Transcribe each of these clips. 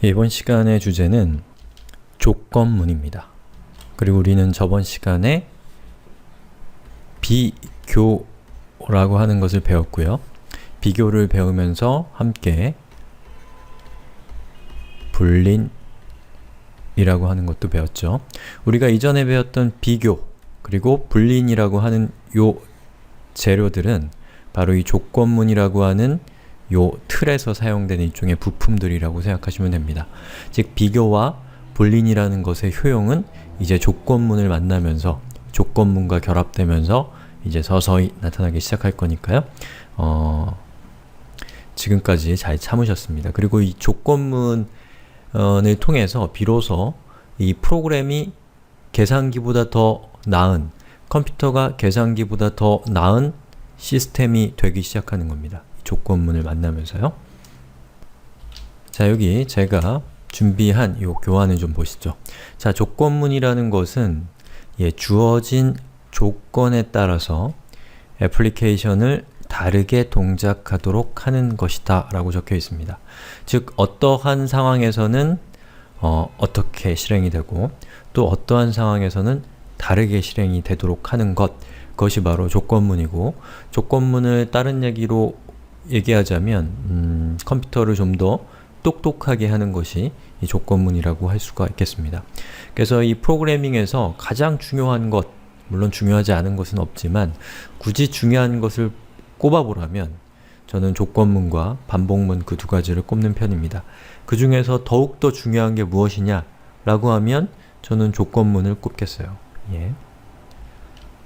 이번 시간의 주제는 조건문입니다. 그리고 우리는 저번 시간에 비교라고 하는 것을 배웠고요. 비교를 배우면서 함께 불린이라고 하는 것도 배웠죠. 우리가 이전에 배웠던 비교 그리고 불린이라고 하는 요 재료들은 바로 이 조건문이라고 하는 요 틀에서 사용되는 일종의 부품들이라고 생각하시면 됩니다. 즉, 비교와 불린이라는 것의 효용은 이제 조건문을 만나면서 조건문과 결합되면서 이제 서서히 나타나기 시작할 거니까요. 지금까지 잘 참으셨습니다. 그리고 이 조건문을 통해서 비로소 이 프로그램이 계산기보다 더 나은, 컴퓨터가 계산기보다 더 나은 시스템이 되기 시작하는 겁니다. 조건문을 만나면서요. 자, 여기 제가 준비한 이 교환을 좀 보시죠. 자, 조건문이라는 것은 주어진 조건에 따라서 애플리케이션을 다르게 동작하도록 하는 것이다 라고 적혀 있습니다. 즉, 어떠한 상황에서는 어떻게 실행이 되고 또 어떠한 상황에서는 다르게 실행이 되도록 하는 것, 그것이 바로 조건문이고, 조건문을 다른 얘기로 얘기하자면 컴퓨터를 좀 더 똑똑하게 하는 것이 이 조건문이라고 할 수가 있겠습니다. 그래서 이 프로그래밍에서 가장 중요한 것, 물론 중요하지 않은 것은 없지만 굳이 중요한 것을 꼽아보라면 저는 조건문과 반복문 그 두 가지를 꼽는 편입니다. 그 중에서 더욱더 중요한 게 무엇이냐 라고 하면 저는 조건문을 꼽겠어요.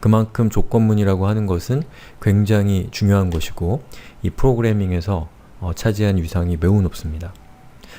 그만큼 조건문이라고 하는 것은 굉장히 중요한 것이고 이 프로그래밍에서 차지한 위상이 매우 높습니다.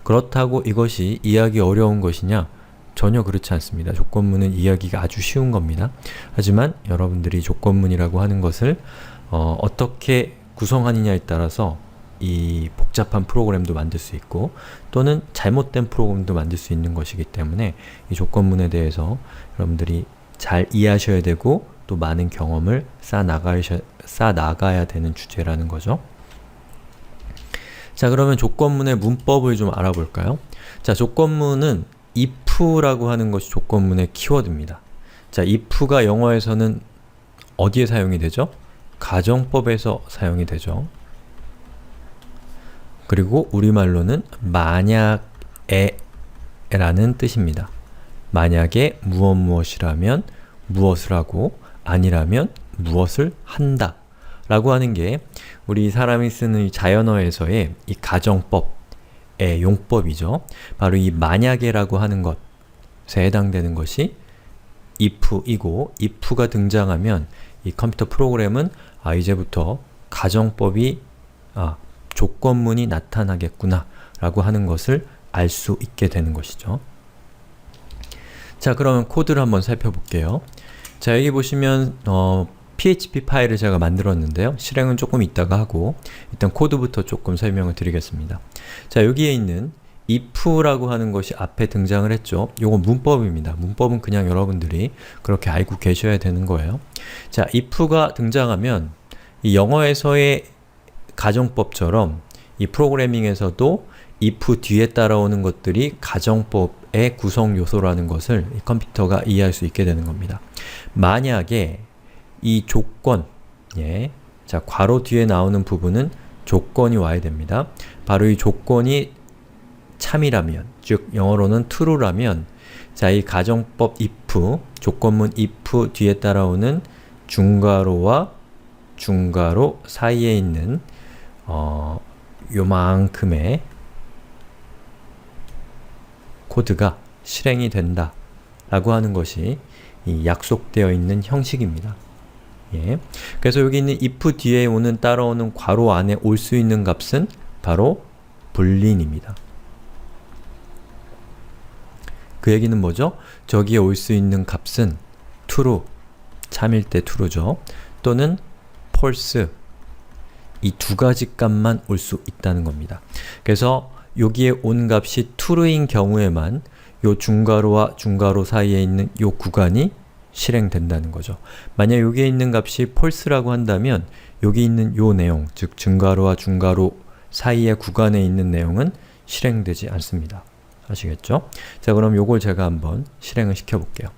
그렇다고 이것이 이해하기 어려운 것이냐? 전혀 그렇지 않습니다. 조건문은 이해하기가 아주 쉬운 겁니다. 하지만 여러분들이 조건문이라고 하는 것을 어떻게 구성하느냐에 따라서 이 복잡한 프로그램도 만들 수 있고 또는 잘못된 프로그램도 만들 수 있는 것이기 때문에 이 조건문에 대해서 여러분들이 잘 이해하셔야 되고 또 많은 경험을 쌓아나가야 되는 주제라는 거죠. 자, 그러면 조건문의 문법을 좀 알아볼까요? 자, 조건문은 if라고 하는 것이 조건문의 키워드입니다. 자, if가 영어에서는 어디에 사용이 되죠? 가정법에서 사용이 되죠. 그리고 우리말로는 만약에 라는 뜻입니다. 만약에 무엇이라면 무엇을 하고 아니라면 무엇을 한다 라고 하는 게 우리 사람이 쓰는 이 자연어에서의 이 가정법의 용법이죠. 바로 이 만약에 라고 하는 것에 해당되는 것이 if이고, if가 등장하면 이 컴퓨터 프로그램은 이제부터 가정법이 조건문이 나타나겠구나 라고 하는 것을 알 수 있게 되는 것이죠. 자, 그러면 코드를 한번 살펴볼게요. 자, 여기 보시면 PHP 파일을 제가 만들었는데요. 실행은 조금 이따가 하고 일단 코드부터 조금 설명을 드리겠습니다. 자, 여기에 있는 if라고 하는 것이 앞에 등장을 했죠. 요건 문법입니다. 문법은 그냥 여러분들이 그렇게 알고 계셔야 되는 거예요. 자, if가 등장하면 이 영어에서의 가정법처럼 이 프로그래밍에서도 if 뒤에 따라오는 것들이 가정법의 구성 요소라는 것을 이 컴퓨터가 이해할 수 있게 되는 겁니다. 만약에 이 조건, 자, 괄호 뒤에 나오는 부분은 조건이 와야 됩니다. 바로 이 조건이 참이라면, 즉 영어로는 true라면, 자, 이 가정법 if, 조건문 if 뒤에 따라오는 중괄호와 중괄호 사이에 있는 요만큼의 코드가 실행이 된다 라고 하는 것이 이 약속되어 있는 형식입니다. 그래서 여기 있는 if 뒤에 오는 따라오는 괄호 안에 올 수 있는 값은 바로 불린입니다. 그 얘기는 뭐죠? 저기에 올 수 있는 값은 true, 참일 때 true죠. 또는 false, 이 두 가지 값만 올 수 있다는 겁니다. 그래서 여기에 온 값이 true인 경우에만 요 중괄호와 중괄호 사이에 있는 요 구간이 실행된다는 거죠. 만약 여기에 있는 값이 false라고 한다면 여기 있는 요 내용, 즉 중괄호와 중괄호 사이의 구간에 있는 내용은 실행되지 않습니다. 아시겠죠? 자, 그럼 요걸 제가 한번 실행을 시켜 볼게요.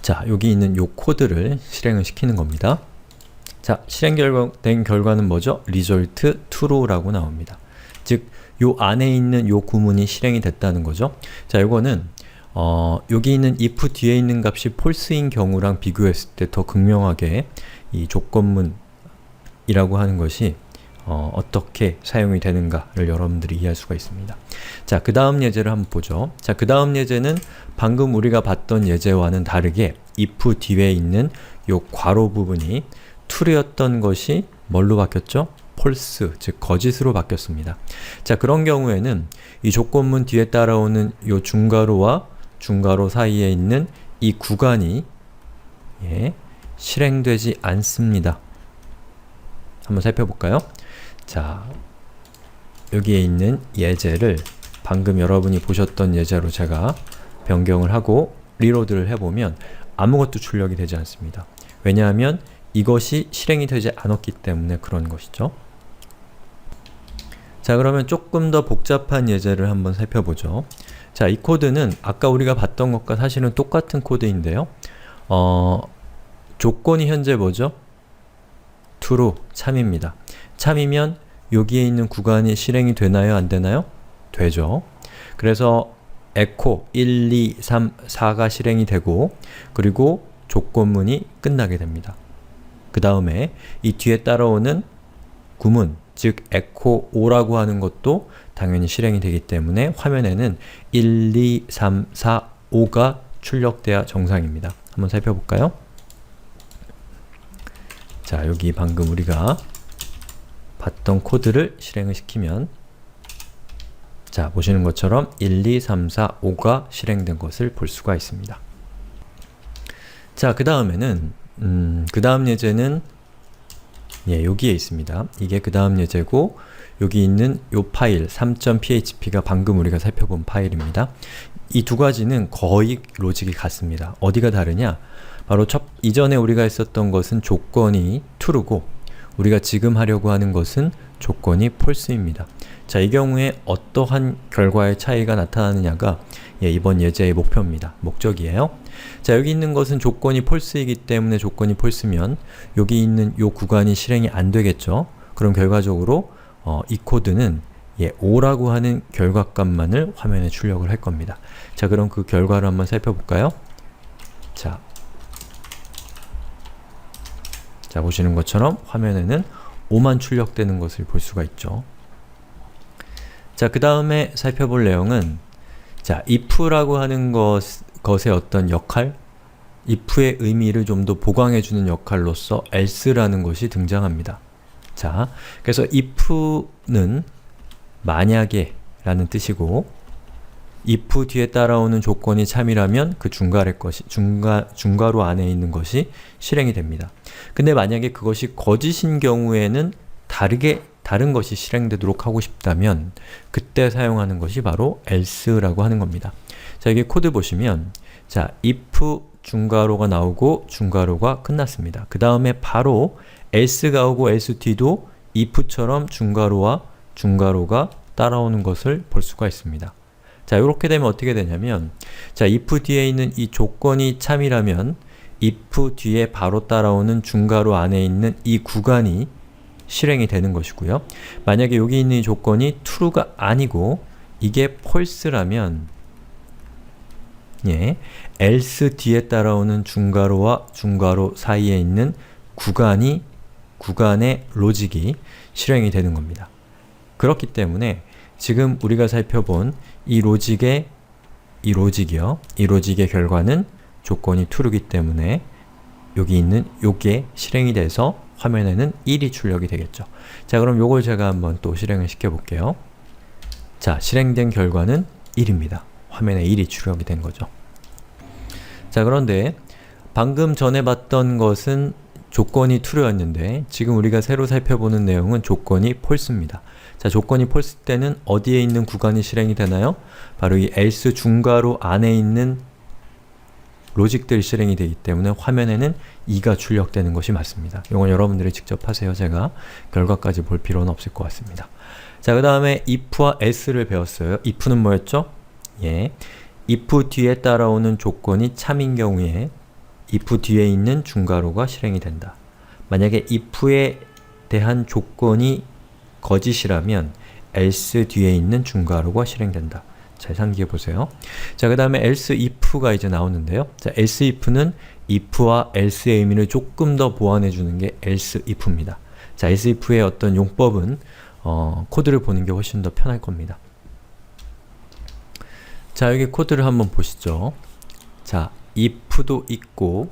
자, 여기 있는 요 코드를 실행을 시키는 겁니다. 자, 실행된 결과는 뭐죠? result true라고 나옵니다. 즉, 요 안에 있는 요 구문이 실행이 됐다는 거죠. 자, 요거는 여기 있는 if 뒤에 있는 값이 false인 경우랑 비교했을 때 더 극명하게 이 조건문이라고 하는 것이 어떻게 사용이 되는가를 여러분들이 이해할 수가 있습니다. 자, 그 다음 예제를 한번 보죠. 자, 그 다음 예제는 방금 우리가 봤던 예제와는 다르게 if 뒤에 있는 요 괄호 부분이 true였던 것이 뭘로 바뀌었죠? false, 즉 거짓으로 바뀌었습니다. 자, 그런 경우에는 이 조건문 뒤에 따라오는 요 중괄호와 중괄호 사이에 있는 이 구간이 실행되지 않습니다. 한번 살펴볼까요? 자, 여기에 있는 예제를 방금 여러분이 보셨던 예제로 제가 변경을 하고 리로드를 해보면 아무것도 출력이 되지 않습니다. 왜냐하면 이것이 실행이 되지 않았기 때문에 그런 것이죠. 자, 그러면 조금 더 복잡한 예제를 한번 살펴보죠. 자, 이 코드는 아까 우리가 봤던 것과 사실은 똑같은 코드인데요. 조건이 현재 뭐죠? true, 참입니다. 참이면 여기에 있는 구간이 실행이 되나요? 안 되나요? 되죠. 그래서 echo 1, 2, 3, 4가 실행이 되고 그리고 조건문이 끝나게 됩니다. 그 다음에 이 뒤에 따라오는 구문, 즉 echo 5라고 하는 것도 당연히 실행이 되기 때문에 화면에는 1, 2, 3, 4, 5가 출력돼야 정상입니다. 한번 살펴볼까요? 자, 여기 방금 우리가 봤던 코드를 실행을 시키면 자, 보시는 것처럼 1, 2, 3, 4, 5가 실행된 것을 볼 수가 있습니다. 자, 그 다음에는 그 다음 예제는 여기에 있습니다. 이게 그 다음 예제고 여기 있는 요 파일 3.php가 방금 우리가 살펴본 파일입니다. 이 두 가지는 거의 로직이 같습니다. 어디가 다르냐? 바로 이전에 우리가 했었던 것은 조건이 true고 우리가 지금 하려고 하는 것은 조건이 false입니다. 자, 이 경우에 어떠한 결과의 차이가 나타나느냐가 이번 예제의 목표입니다. 목적이에요. 자, 여기 있는 것은 조건이 false이기 때문에 조건이 false면 여기 있는 요 구간이 실행이 안 되겠죠. 그럼 결과적으로 이 코드는 5라고 하는 결과값만을 화면에 출력을 할 겁니다. 자, 그럼 그 결과를 한번 살펴볼까요? 자, 보시는 것처럼 화면에는 5만 출력되는 것을 볼 수가 있죠. 자, 그 다음에 살펴볼 내용은 자, if라고 하는 것의 어떤 역할, if의 의미를 좀 더 보강해주는 역할로서 else라는 것이 등장합니다. 자, 그래서 if는 만약에 라는 뜻이고 if 뒤에 따라오는 조건이 참이라면 그 중괄호 안에 있는 것이 실행이 됩니다. 근데 만약에 그것이 거짓인 경우에는 다른 것이 실행되도록 하고 싶다면 그때 사용하는 것이 바로 else라고 하는 겁니다. 자, 여기 코드 보시면 자, if 중괄호가 나오고 중괄호가 끝났습니다. 그 다음에 바로 else가 오고 else 뒤도 if처럼 중괄호와 중괄호가 따라오는 것을 볼 수가 있습니다. 자, 이렇게 되면 어떻게 되냐면 자, if 뒤에 있는 이 조건이 참이라면 if 뒤에 바로 따라오는 중괄호 안에 있는 이 구간이 실행이 되는 것이고요. 만약에 여기 있는 이 조건이 true가 아니고 이게 false라면 else 뒤에 따라오는 중괄호와 중괄호 사이에 있는 구간의 로직이 실행이 되는 겁니다. 그렇기 때문에 지금 우리가 살펴본 이 로직의 결과는 조건이 true이기 때문에 여기 있는 요게 실행이 돼서 화면에는 1이 출력이 되겠죠. 자, 그럼 요걸 제가 한번 또 실행을 시켜 볼게요. 자, 실행된 결과는 1입니다. 화면에 1이 출력이 된 거죠. 자, 그런데 방금 전에 봤던 것은 조건이 true였는데 지금 우리가 새로 살펴보는 내용은 조건이 false입니다. 자, 조건이 false 때는 어디에 있는 구간이 실행이 되나요? 바로 이 else 중괄호 안에 있는 로직들이 실행이 되기 때문에 화면에는 2가 출력되는 것이 맞습니다. 이건 여러분들이 직접 하세요. 제가 결과까지 볼 필요는 없을 것 같습니다. 자, 그 다음에 if와 else를 배웠어요. if는 뭐였죠? 예, if 뒤에 따라오는 조건이 참인 경우에 if 뒤에 있는 중괄호가 실행이 된다. 만약에 if에 대한 조건이 거짓이라면 else 뒤에 있는 중괄호가 실행된다. 잘 상기해 보세요. 자, 그 다음에 else if가 이제 나오는데요. 자, else if는 if와 else의 의미를 조금 더 보완해 주는 게 else if입니다. 자, else if의 어떤 용법은 코드를 보는 게 훨씬 더 편할 겁니다. 자, 여기 코드를 한번 보시죠. 자, if도 있고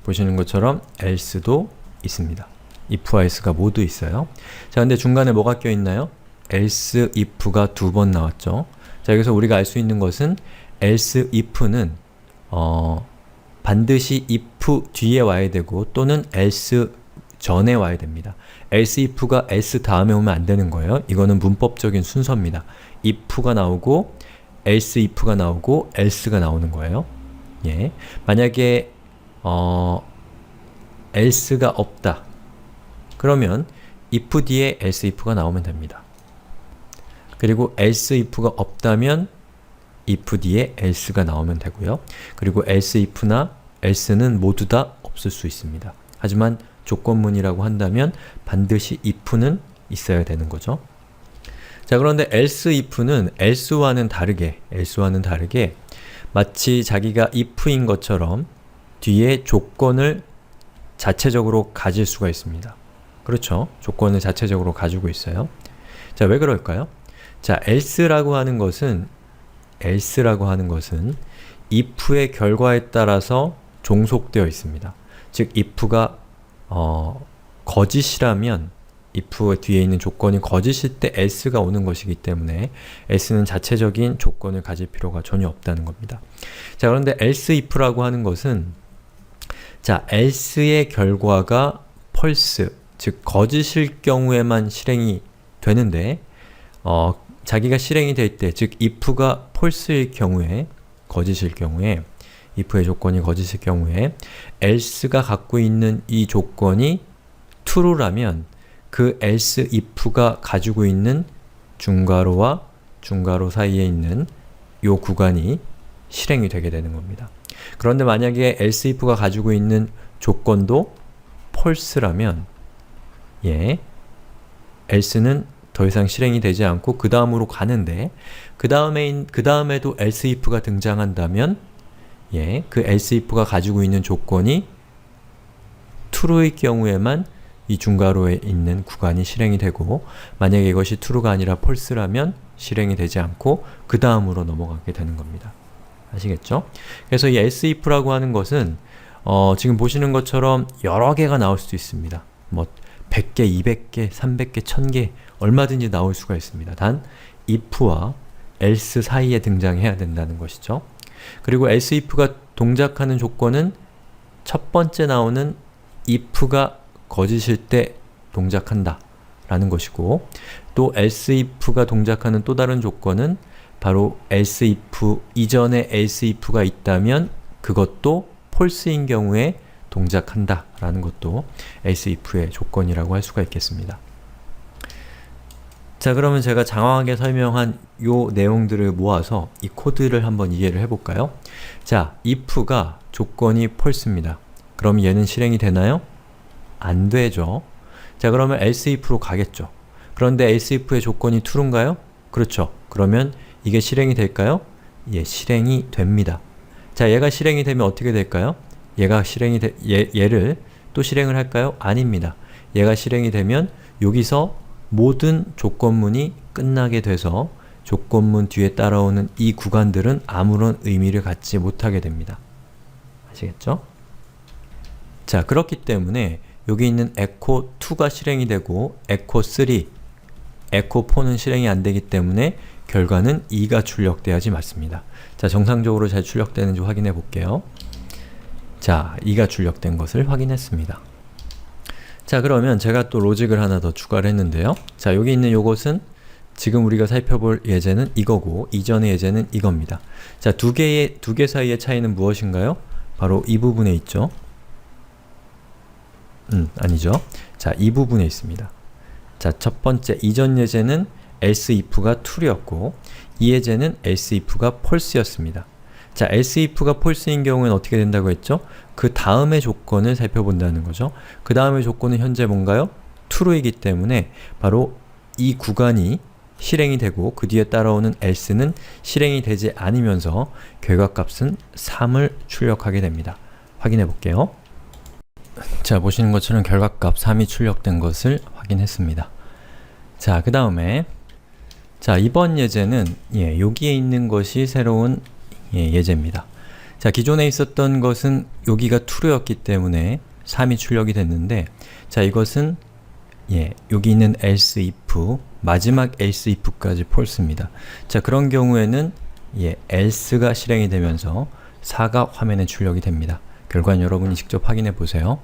보시는 것처럼 else도 있습니다. if와 else가 모두 있어요. 자, 근데 중간에 뭐가 껴있나요? else if가 2번 나왔죠. 자, 여기서 우리가 알 수 있는 것은 else if는 반드시 if 뒤에 와야 되고 또는 else 전에 와야 됩니다. else if가 else 다음에 오면 안 되는 거예요. 이거는 문법적인 순서입니다. if가 나오고 else if가 나오고 else가 나오는 거예요. 예. 만약에 else가 없다. 그러면 if 뒤에 else if가 나오면 됩니다. 그리고 else if가 없다면 if 뒤에 else가 나오면 되고요. 그리고 else if나 else는 모두 다 없을 수 있습니다. 하지만 조건문이라고 한다면 반드시 if는 있어야 되는 거죠. 자, 그런데 else if는 else와는 다르게 마치 자기가 if인 것처럼 뒤에 조건을 자체적으로 가질 수가 있습니다. 그렇죠? 조건을 자체적으로 가지고 있어요. 자, 왜 그럴까요? 자, else라고 하는 것은 if의 결과에 따라서 종속되어 있습니다. 즉, if가 거짓이라면 if 뒤에 있는 조건이 거짓일 때 else가 오는 것이기 때문에 else는 자체적인 조건을 가질 필요가 전혀 없다는 겁니다. 자, 그런데 else if라고 하는 것은 자, else의 결과가 false, 즉 거짓일 경우에만 실행이 되는데 자기가 실행이 될 때, 즉 if가 false일 경우에, 거짓일 경우에, if의 조건이 거짓일 경우에 else가 갖고 있는 이 조건이 true라면 그 else if가 가지고 있는 중괄호와 중괄호 사이에 있는 이 구간이 실행이 되게 되는 겁니다. 그런데 만약에 else if가 가지고 있는 조건도 false라면 else는 더 이상 실행이 되지 않고 그 다음으로 가는데 그 다음에도 else if가 등장한다면 그 else if가 가지고 있는 조건이 true일 경우에만 이 중괄호에 있는 구간이 실행이 되고 만약에 이것이 true가 아니라 false라면 실행이 되지 않고 그 다음으로 넘어가게 되는 겁니다. 아시겠죠? 그래서 이 else if라고 하는 것은 지금 보시는 것처럼 여러 개가 나올 수도 있습니다. 뭐 100개, 200개, 300개, 1000개 얼마든지 나올 수가 있습니다. 단 if와 else 사이에 등장해야 된다는 것이죠. 그리고 else if가 동작하는 조건은 첫 번째 나오는 if가 거짓일 때 동작한다 라는 것이고 또 else if가 동작하는 또 다른 조건은 바로 else if 이전에 else if가 있다면 그것도 false인 경우에 동작한다 라는 것도 else if의 조건이라고 할 수가 있겠습니다. 자, 그러면 제가 장황하게 설명한 요 내용들을 모아서 이 코드를 한번 이해를 해볼까요? 자, if가 조건이 false입니다. 그럼 얘는 실행이 되나요? 안 되죠. 자, 그러면 else if로 가겠죠. 그런데 else if의 조건이 true인가요? 그렇죠. 그러면 이게 실행이 될까요? 예, 실행이 됩니다. 자, 얘가 실행이 되면 어떻게 될까요? 얘를 또 실행을 할까요? 아닙니다. 얘가 실행이 되면 여기서 모든 조건문이 끝나게 돼서 조건문 뒤에 따라오는 이 구간들은 아무런 의미를 갖지 못하게 됩니다. 아시겠죠? 자, 그렇기 때문에 여기 있는 echo 2가 실행이 되고 echo 3, echo 4는 실행이 안 되기 때문에 결과는 2가 출력돼야지 맞습니다. 자, 정상적으로 잘 출력되는지 확인해 볼게요. 자, 2가 출력된 것을 확인했습니다. 자, 그러면 제가 또 로직을 하나 더 추가를 했는데요. 자, 여기 있는 요것은 지금 우리가 살펴볼 예제는 이거고 이전의 예제는 이겁니다. 자, 두 개 사이의 차이는 무엇인가요? 바로 이 부분에 있죠. 아니죠. 자, 이 부분에 있습니다. 자, 첫 번째 이전 예제는 else if가 true였고 이 예제는 else if가 false였습니다. 자, else if가 false인 경우에는 어떻게 된다고 했죠? 그 다음의 조건을 살펴본다는 거죠. 그 다음의 조건은 현재 뭔가요? true이기 때문에 바로 이 구간이 실행이 되고 그 뒤에 따라오는 else는 실행이 되지 않으면서 결과값은 3을 출력하게 됩니다. 확인해 볼게요. 자, 보시는 것처럼 결과값 3이 출력된 것을 확인했습니다. 자, 그 다음에 자, 이번 예제는 여기에 있는 것이 새로운 예제입니다. 자, 기존에 있었던 것은 여기가 true였기 때문에 3이 출력이 됐는데 자, 이것은 여기 있는 else if, 마지막 else if까지 false입니다. 자, 그런 경우에는 else가 실행이 되면서 4가 화면에 출력이 됩니다. 결과는 여러분이 직접 확인해 보세요.